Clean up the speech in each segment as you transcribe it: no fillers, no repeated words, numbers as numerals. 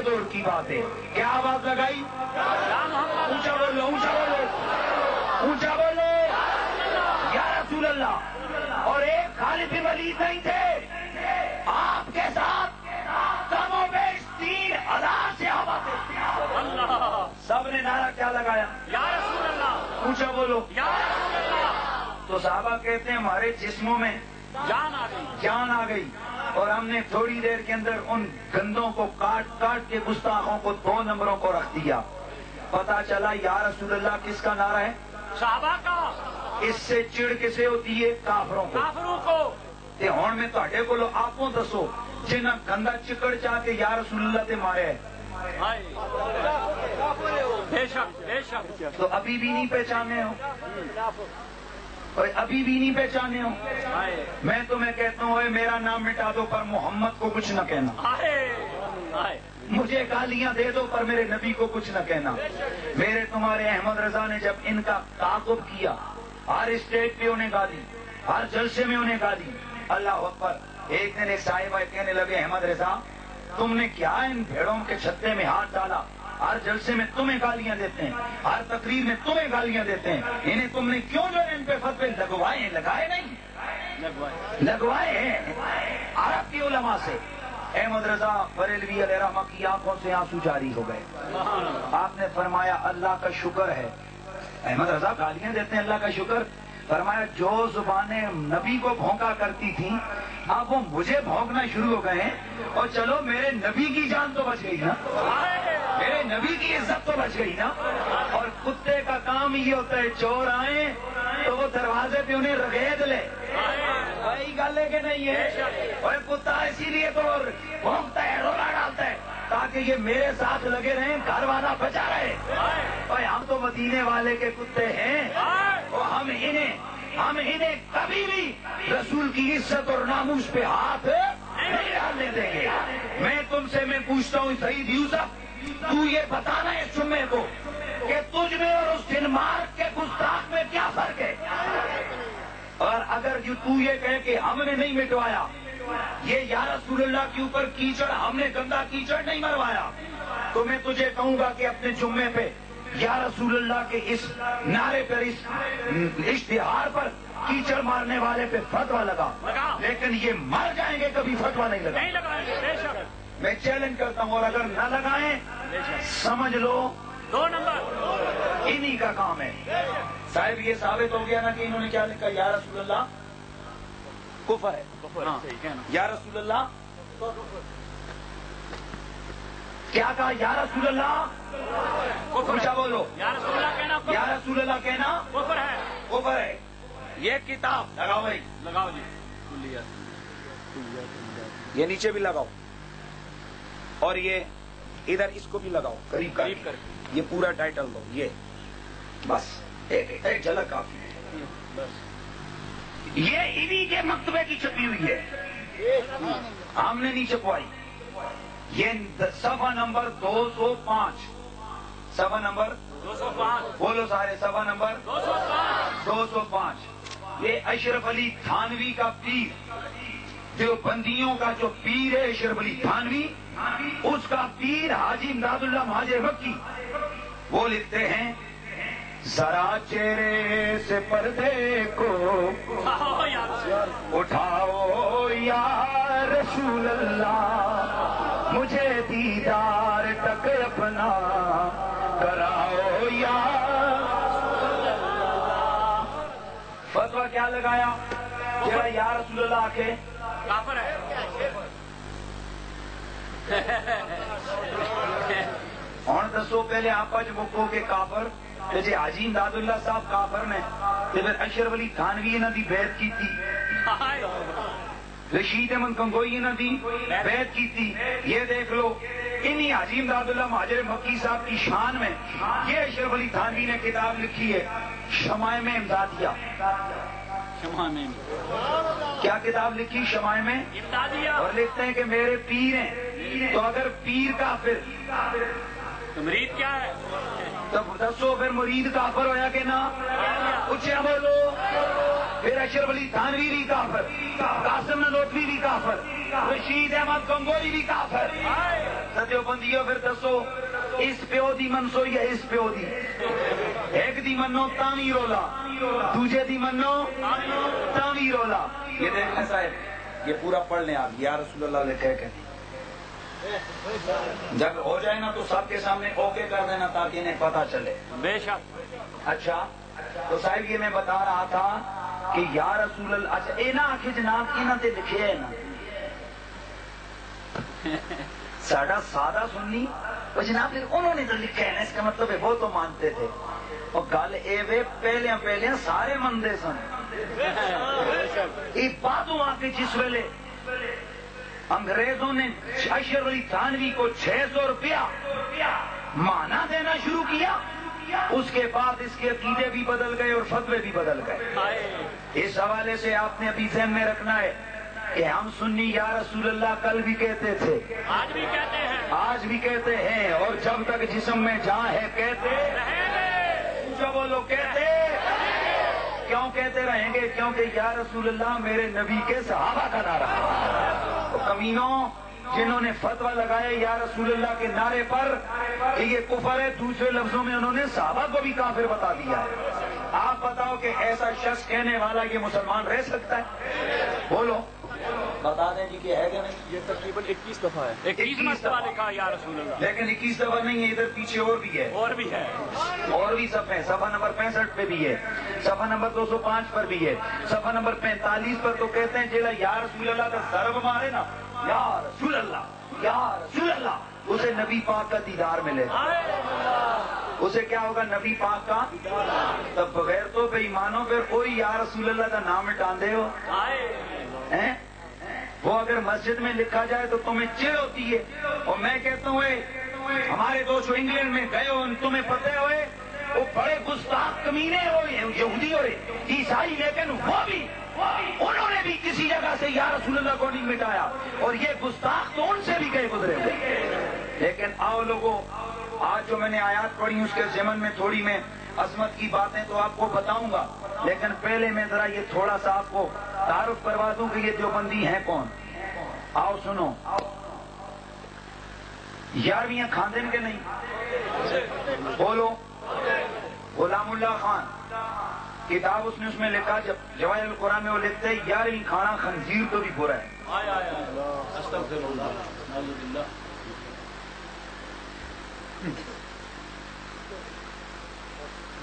دور کی بات ہے. کیا آواز لگائی؟ اونچا بولو، اونچا بولو، اونچا بولو، یا رسول اللہ. اور ایک خالد بن ولید نہیں تھے، آپ کے ساتھ کم و بیش 3000 صحابہ تھے. سب نے نعرہ کیا لگایا؟ یا رسول اللہ. اونچا بولو، یا رسول اللہ. تو صحابہ کہتے ہیں ہمارے جسموں میں جان آ گئی، جان آ گئی، اور ہم نے تھوڑی دیر کے اندر ان گندوں کو کاٹ کاٹ کے گستاخوں کو 2 نمبروں کو رکھ دیا. پتا چلا یا رسول اللہ کس کا نعرہ ہے؟ صحابہ کا. اس سے چڑ کسے ہوتی ہے؟ کافروں کو. کافروں کو. تے ہون میں تواڈے کولو آپوں دسو جنہاں گندا چکڑ چاہ کے یا رسول اللہ تے مارے ہے. بے شک بے شک. تو ابھی بھی نہیں پہچانے ہو، اور ابھی بھی نہیں پہچانے ہو. میں تمہیں کہتا ہوں میرا نام مٹا دو پر محمد کو کچھ نہ کہنا. مجھے گالیاں دے دو پر میرے نبی کو کچھ نہ کہنا. میرے تمہارے احمد رضا نے جب ان کا تعاقب کیا، ہر اسٹیج پہ انہیں گالی، ہر جلسے میں انہیں گالی. اللہ اکبر. ایک دن ایک صاحبہ کہنے لگے احمد رضا تم نے کیا ان بھیڑوں کے چھتے میں ہاتھ ڈالا؟ ہر جلسے میں تمہیں گالیاں دیتے ہیں، ہر تقریر میں تمہیں گالیاں دیتے ہیں، انہیں تم نے کیوں جو ہے ان پہ فتوے لگوائے ہیں؟ لگائے نہیں، لگوائے ہیں عرب کی علماء سے. احمد رضا بریلوی علیہ رحمہ کی آنکھوں سے آنسو جاری ہو گئے. آپ نے فرمایا اللہ کا شکر ہے. احمد رضا گالیاں دیتے ہیں، اللہ کا شکر. فرمایا جو زبانیں نبی کو بھونکا کرتی تھیں اب وہ مجھے بھونکنا شروع ہو گئے ہیں، اور چلو میرے نبی کی جان تو بچ گئی نا، میرے نبی کی عزت تو بچ گئی نا. اور کتے کا کام یہ ہوتا ہے چور آئیں تو وہ دروازے پہ انہیں رگید لے. وہی گل ہے کہ نہیں ہے؟ اور کتا اسی لیے تو بھونکتا ہے، رولا ڈالتا ہے تاکہ یہ میرے ساتھ لگے رہیں، گھر والا بچا رہے. اور ہم تو مدینے والے کے کتے ہیں، اور ہم انہیں کبھی بھی رسول کی عزت اور ناموس پہ ہاتھ نہیں ڈالنے دیں گے. میں تم سے پوچھتا ہوں سعید یوسف، تو یہ بتانا ہے جمعے کو کہ تجھ میں اور اس ڈنمارک کے گستاخ میں کیا فرق ہے؟ اور اگر تو یہ کہے کہ ہم نے نہیں مٹوایا یہ یا رسول اللہ کے اوپر کیچڑ، ہم نے گندا کیچڑ نہیں مروایا، تو میں تجھے کہوں گا کہ اپنے جمعے پہ یا رسول اللہ کے اس نعرے پر، اس اشتہار پر کیچڑ مارنے والے پہ فتویٰ لگا. لیکن یہ مر جائیں گے کبھی فتویٰ نہیں لگا. میں چیلنج کرتا ہوں، اور اگر نہ لگائیں سمجھ لو 2 نمبر انہی کا کام ہے. صاحب یہ ثابت ہو گیا نا کہ انہوں نے کیا لکھا؟ یا رسول اللہ کفر ہے. یا رسول اللہ کیا کہا؟ یا رسول اللہ اونچا بولو، یا رسول اللہ کہنا، یا رسول اللہ کہنا کفر ہے، کفر ہے. یہ کتاب لگاؤ بھائی، لگاؤ جی، یہ نیچے بھی لگاؤ، اور یہ ادھر اس کو بھی لگاؤ قریب قریب کر. یہ پورا ٹائٹل دو، یہ بس ایک جھلک کافی ہے. یہ انہی کے مکتبے کی چھپی ہوئی ہے، ہم نے نہیں چھپوائی. یہ صفحہ نمبر 205، صفحہ نمبر 205 بولو سارے، صفحہ نمبر 205. یہ اشرف علی تھانوی کا پیر، دیوبندیوں کا جو پیر ہے اشرف علی تھانوی، اس کا پیر حاجی امداد اللہ مہاجر مکی، وہ لکھتے ہیں ذرا چہرے سے پردے کو اٹھاؤ یا رسول اللہ، مجھے دیدار تک اپنا کراؤ یا رسول اللہ. فتویٰ کیا لگایا؟ جرا یا رسول اللہ آکے کافر ہے. اور دسو پہلے آپ جو مکو کے کافر جی حاجی امداد اللہ صاحب کافر نے، پھر اشرف علی تھانوی انہوں دی بیعت کی تھی، رشید احمد گنگوئی انہوں دی بیعت کی تھی. یہ دیکھ لو انہی حاجی امداد اللہ مہاجر مکی صاحب کی شان میں یہ اشرف علی تھانوی نے کتاب لکھی ہے شمائم امدادیہ. کیا کتاب لکھی؟ شمائم امدادیہ. اور لکھتے ہیں کہ میرے پیر ہیں، تو اگر پیر کافر تو مرید کیا ہے؟ تب دسو پھر مرید کافر ہویا کہ نہ؟ اچھا بولو. پھر اشرف علی تھانوی بھی کافر، قاسم نانوتوی بھی کافر، رشید احمد گنگوئی بھی کافر. دیوبندیوں پھر دسو اس پیو دی منسو یا اس پیو دی؟ ایک دی منو تاوی رولا، دوجے دی منو تاوی رولا. یہ دیکھیں صاحب، یہ پورا پڑھ لیں آپ. یا رسول اللہ لکھے کہ جب ہو جائے نا تو سب کے سامنے اوکے کر دینا تاکہ انہیں پتا چلے. بے شک. اچھا تو صاحب یہ میں بتا رہا تھا کہ یا رسول اللہ، اچھا اے نا آخر جناب انہاں تے لکھے ہے نا ساڑا سادہ سننی وہ جناب پھر انہوں نے تو لکھا ہے نا، اس کا مطلب ہے وہ تو مانتے تھے. اور گل اے وے پہلیاں سارے مندے سن. ایک باتوں آ کے جس ویلے انگریزوں نے اشرف علی تھانوی کو 600 روپیہ مانا دینا شروع کیا، اس کے بعد اس کے عقیدے بھی بدل گئے اور فتوے بھی بدل گئے. اس حوالے سے آپ نے ابھی ذہن میں رکھنا ہے کہ ہم سنی یا رسول اللہ کل بھی کہتے تھے، آج بھی کہتے ہیں، آج بھی کہتے ہیں، اور جب تک جسم میں جان ہے کہتے جب وہ لوگ کہتے. کیوں کہتے رہیں گے؟ کیونکہ یا رسول اللہ میرے نبی کے صحابہ کا نعرہ ہے. تو کمینوں جنہوں نے فتویٰ لگائے یا رسول اللہ کے نعرے پر کہ یہ کفر ہے، دوسرے لفظوں میں انہوں نے صحابہ کو بھی کافر بتا دیا ہے. آپ بتاؤ کہ ایسا شخص کہنے والا یہ مسلمان رہ سکتا ہے؟ بولو بتا دیں جی کہ ہے کہ نہیں. یہ تقریباً 21 دفعہ ہے. 21 مرتبہ لکھا یا رسول اللہ. لیکن 21 دفعہ نہیں ہے، ادھر پیچھے اور بھی ہے، اور بھی ہے، اور بھی صفحے ہیں. صفحہ نمبر 65 پہ بھی ہے، صفحہ نمبر 205 پر بھی ہے، صفحہ نمبر 45 پر تو کہتے ہیں جیلا یا رسول اللہ کا ضرب مارے نا، یا رسول اللہ یا رسول اللہ، اسے نبی پاک کا دیدار ملے گا. اسے کیا ہوگا؟ نبی پاک کا. تب بغیر تو بے ایمانوں پہ کوئی یا رسول اللہ کا نام مٹاندے ہو. وہ اگر مسجد میں لکھا جائے تو تمہیں چڑ ہوتی ہے. اور میں کہتا ہوں ہمارے دوست جو انگلینڈ میں گئے ہو تمہیں پتہ ہوئے وہ بڑے گستاخ کمینے ہوئے یہودی ہوئے عیسائی، لیکن وہ بھی انہوں نے بھی کسی جگہ سے یا رسول اللہ کو نہیں مٹایا، اور یہ گستاخ تو ان سے بھی گئے گزرے ہوئے. لیکن آؤ لوگوں، آج جو میں نے آیات پڑھی اس کے ضمن میں تھوڑی میں عظمت کی باتیں تو آپ کو بتاؤں گا، لیکن پہلے میں ذرا یہ تھوڑا سا آپ کو تعارف کروا دوں کہ یہ دیوبندی ہیں کون. آؤ سنو، 11ویں خاندن کے نہیں بولو. غلام اللہ خان کتاب اس نے اس میں لکھا، جب جواہر القرآن میں وہ لکھتے ہیں 11ویں کھانا خنزیر تو بھی برا ہے.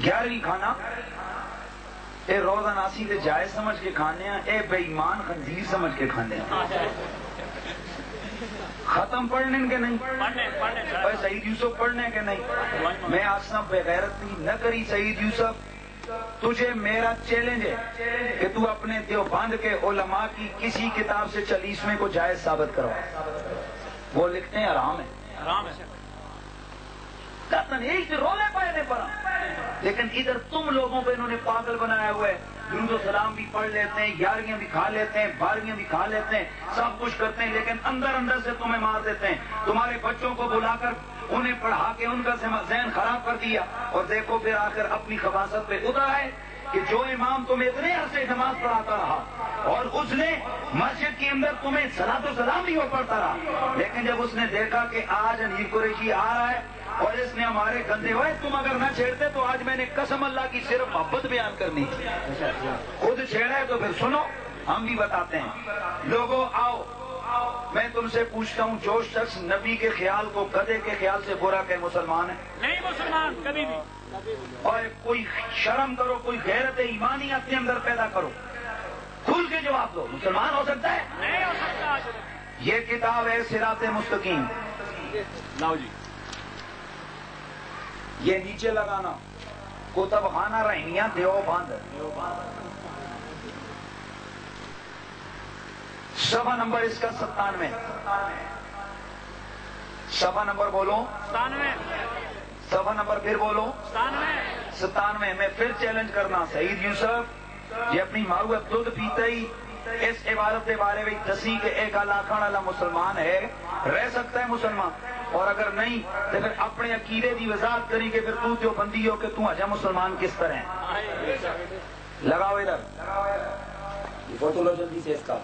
11ویں کھانا اے روزہ ناسی تے جائز سمجھ کے کھانے ہیں، اے بے ایمان خنزیر سمجھ کے کھانے ہیں. ختم پڑھنے کے نہیں، سعید یوسف پڑھنے کے نہیں. میں آسنا بغیرتی نہ کری. سعید یوسف تجھے میرا چیلنج ہے کہ تو اپنے دیوبند کے علماء کی کسی کتاب سے 40ویں کو جائز ثابت کروا. وہ لکھتے ہیں حرام ہے، حرام ہے. رولے پڑنے پر، لیکن ادھر تم لوگوں پہ انہوں نے پاگل بنایا ہوا ہے. درود و سلام بھی پڑھ لیتے ہیں، 11ویں بھی کھا لیتے ہیں، 12ویں بھی کھا لیتے ہیں، سب کچھ کرتے ہیں، لیکن اندر اندر سے تمہیں مار دیتے ہیں. تمہارے بچوں کو بلا کر انہیں پڑھا کے ان کا ذہن خراب کر دیا، اور دیکھو پھر آ کر اپنی خباثت پہ اترا ہے کہ جو امام تمہیں اتنے عرصے نماز پڑھاتا رہا اور اس نے مسجد کے اندر تمہیں صلاۃ و سلام بھی وہ پڑھتا رہا، لیکن جب اس نے دیکھا کہ آج انیر قریشی آ رہا ہے اور اس نے ہمارے گندے ہوئے، تم اگر نہ چھیڑتے تو آج میں نے قسم اللہ کی صرف محبت بیان کرنی تھی. خود چھیڑا ہے تو پھر سنو، ہم بھی بتاتے ہیں. لوگوں آؤ، میں تم سے پوچھتا ہوں، جو شخص نبی کے خیال کو گدھے کے خیال سے برا کہ مسلمان ہے؟ نہیں مسلمان کبھی بھی. اور کوئی شرم کرو، کوئی غیرت ایمانی اپنے اندر پیدا کرو، کھل کے جواب دو. مسلمان ہو سکتا ہے؟ نہیں ہو سکتا. یہ کتاب ہے صراط مستقیم. لاؤ جی، یہ نیچے لگانا کتب خانہ رحمیہ دیوبند، صفحہ نمبر اس کا 97. صفحہ نمبر بولو. 97. صفحہ نمبر پھر بولو. 97. میں پھر چیلنج کرنا، سعید یوسف یہ اپنی ماؤ دودھ پیتے ہی اس عبادت کے بارے میں دسی کہ ایک اللہ والا مسلمان ہے، رہ سکتا ہے مسلمان، اور اگر نہیں تو پھر اپنے عقیدے کی وضاحت کری کہ پھر تو دیوبندی ہو کہ تو اجا مسلمان کس طرح ہے. لگاؤ ادھر فوٹو لو جلدی سے اس کا.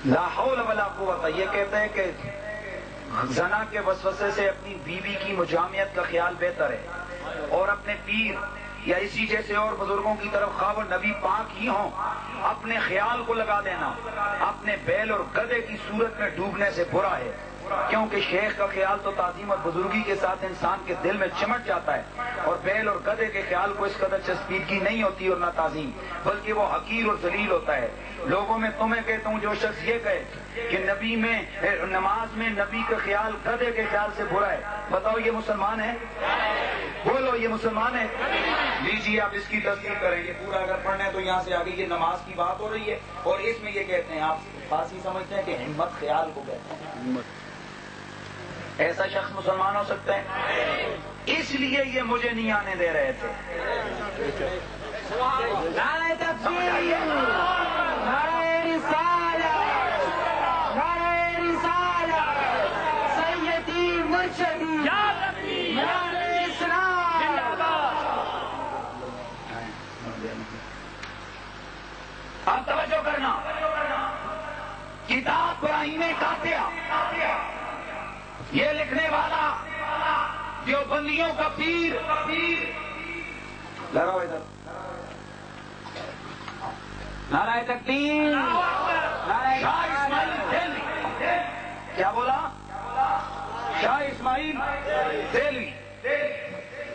لا حول ولا قوت. یہ کہتے ہیں کہ زنا کے وسوسے سے اپنی بیوی کی مجامعت کا خیال بہتر ہے، اور اپنے پیر یا اسی جیسے اور بزرگوں کی طرف خواہ وہ نبی پاک ہی ہوں اپنے خیال کو لگا دینا اپنے بیل اور گدھے کی صورت میں ڈوبنے سے برا ہے، کیونکہ شیخ کا خیال تو تعظیم اور بزرگی کے ساتھ انسان کے دل میں چمٹ جاتا ہے، اور بیل اور گدھے کے خیال کو اس قدر چسپیدگی نہیں ہوتی اور نہ تعظیم، بلکہ وہ حقیر اور ذلیل ہوتا ہے. لوگوں میں تمہیں کہتا ہوں جو شخص یہ کہے کہ نبی میں نماز میں نبی کا خیال گدھے کے خیال سے برا ہے، بتاؤ یہ مسلمان ہے؟ بولو یہ مسلمان ہے؟ لیجیے آپ اس کی تصدیق کریں گے. پورا اگر پڑھنا ہے تو یہاں سے آگے یہ نماز کی بات ہو رہی ہے، اور اس میں یہ کہتے ہیں آپ خاصی سمجھتے ہیں کہ ہمت خیال کو کہتے ہیں. ایسا شخص مسلمان ہو سکتا ہے؟ اس لیے یہ مجھے نہیں آنے دے رہے تھے. نعرہ تکبیر، نعرہ رسالت، نعرہ رسالت، سیدی مرشدی یا نبی، نعرہ اسلام. زندہ باد. آپ توجہ کرنا، کتاب ابراہیم قاطعہ یہ لکھنے والا جو بندیوں کا پیر لگاؤ ادھر. نعرہ تکبیر، نعرہ شاہ اسماعیل دہلوی. کیا بولا؟ شاہ اسماعیل دہلوی.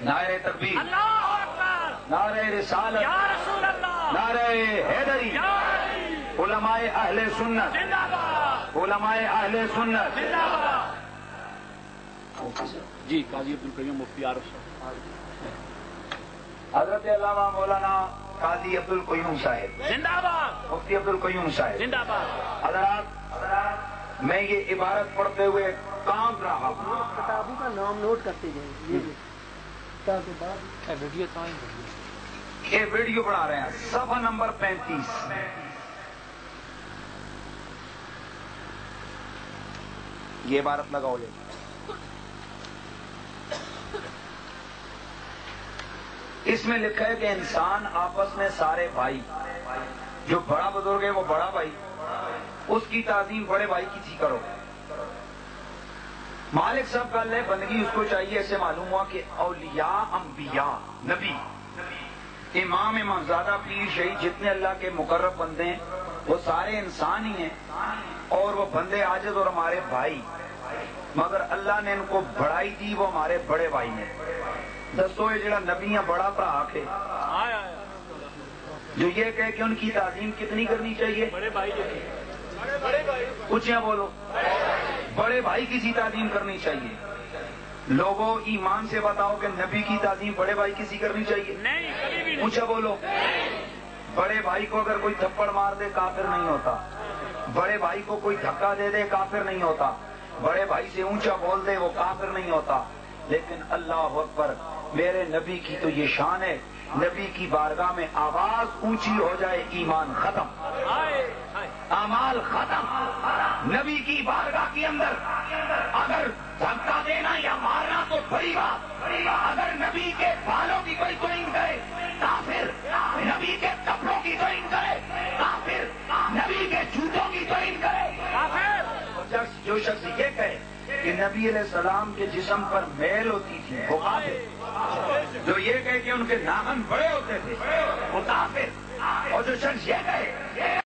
نعرہ تکبیر، اللہ اکبر، نعرہ رسالت، یا رسول اللہ، نعرہ حیدری، یا علی، علماء اہل سنت، زندہ باد، علماء اہل سنت. زندہ باد. جی قاضی عبدالقیوم مفتی عارف صاحب. حضرت علامہ مولانا قاضی عبدالقیوم صاحب، زندہ باد، مفتی عبدالقیوم صاحب. زندہ باد. حضرات میں یہ عبارت پڑھتے ہوئے کانپ رہا ہوں. کتابوں کا نام نوٹ کرتے جائیں. ویڈیو یہ ویڈیو بنا رہے ہیں صفحہ نمبر 35. یہ عبارت لگاؤ لے. اس میں لکھا ہے کہ انسان آپس میں سارے بھائی، جو بڑا بزرگ ہے وہ بڑا بھائی، اس کی تعظیم بڑے بھائی کی تھی کرو. مالک صاحب کا اللہ بندگی اس کو چاہیے. ایسے معلوم ہوا کہ اولیاء، انبیاء، نبی، امام، امامزادہ، پیر، شہید، جتنے اللہ کے مقرب بندے ہیں وہ سارے انسان ہی ہیں، اور وہ بندے عاجز اور ہمارے بھائی، مگر اللہ نے ان کو بڑائی دی، وہ ہمارے بڑے بھائی ہیں. دسو یہ جڑا نبیاں بڑا بھرا کے جو یہ کہے کہ ان کی تعظیم کتنی کرنی چاہیے؟ بڑے بھائی، اونچیاں بولو. بڑے بھائی کی سی تعظیم کرنی چاہیے. لوگوں ایمان سے بتاؤ کہ نبی کی تعظیم بڑے بھائی کی سی کرنی چاہیے؟ نہیں کبھی بھی نہیں. اونچا بولو. بڑے بھائی کو اگر کوئی تھپڑ مار دے کافر نہیں ہوتا، بڑے بھائی کو کوئی دھکا دے دے کافر نہیں ہوتا، بڑے بھائی سے اونچا بول دے وہ کافر نہیں ہوتا. لیکن اللہ اکبر، میرے نبی کی تو یہ شان ہے، نبی کی بارگاہ میں آواز اونچی ہو جائے ایمان ختم، اعمال ختم. نبی کی بارگاہ کے اندر اگر دھکا دینا یا مارنا تو بڑی بات، اگر نبی کے بالوں کی کوئی توہین کرے کافر، نبی کے کپڑوں کی توہین کرے کافر، نبی کے جوتوں کی توہین کرے کافر. جو شخص یہ کہے کہ نبی علیہ السلام کے جسم پر میل ہوتی تھی وہ کافر. جو یہ کہے کہ ان کے ناخن بڑے ہوتے تھے وہ کافر. اور جو شخص یہ کہے